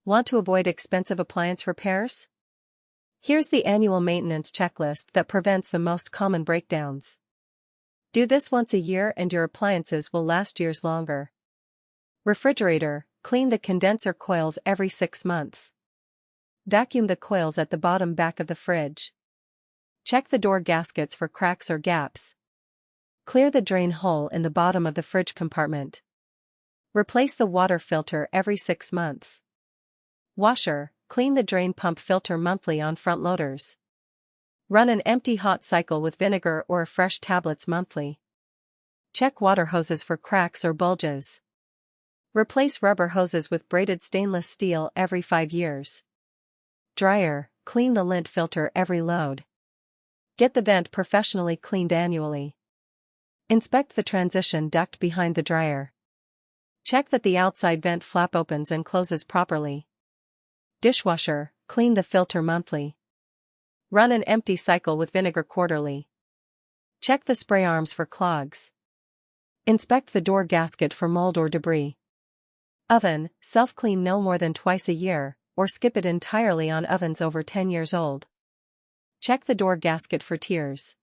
Want to avoid expensive appliance repairs? Here's the annual maintenance checklist that prevents the most common breakdowns. Do this once a year and your appliances will last years longer. Refrigerator, clean the condenser coils every 6 months. Vacuum the coils at the bottom back of the fridge. Check the door gaskets for cracks or gaps. Clear the drain hole in the bottom of the fridge compartment. Replace the water filter every 6 months. Washer, clean the drain pump filter monthly on front loaders. Run an empty hot cycle with vinegar or fresh tablets monthly. Check water hoses for cracks or bulges. Replace rubber hoses with braided stainless steel every 5 years. Dryer, clean the lint filter every load. Get the vent professionally cleaned annually. Inspect the transition duct behind the dryer. Check that the outside vent flap opens and closes properly. Dishwasher, clean the filter monthly. Run an empty cycle with vinegar quarterly. Check the spray arms for clogs. Inspect the door gasket for mold or debris. Oven, self-clean no more than twice a year, or skip it entirely on ovens over 10 years old. Check the door gasket for tears.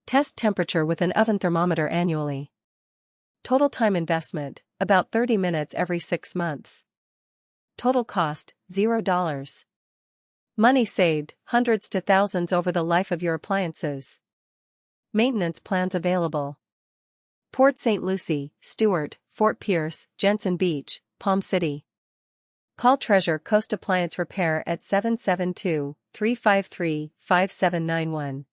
Test temperature with an oven thermometer annually. Total time investment, about 30 minutes every 6 months. Total cost, $0. Money saved, hundreds to thousands over the life of your appliances. Maintenance plans available. Port St. Lucie, Stewart, Fort Pierce, Jensen Beach, Palm City. Call Treasure Coast Appliance Repair at 772-353-5791.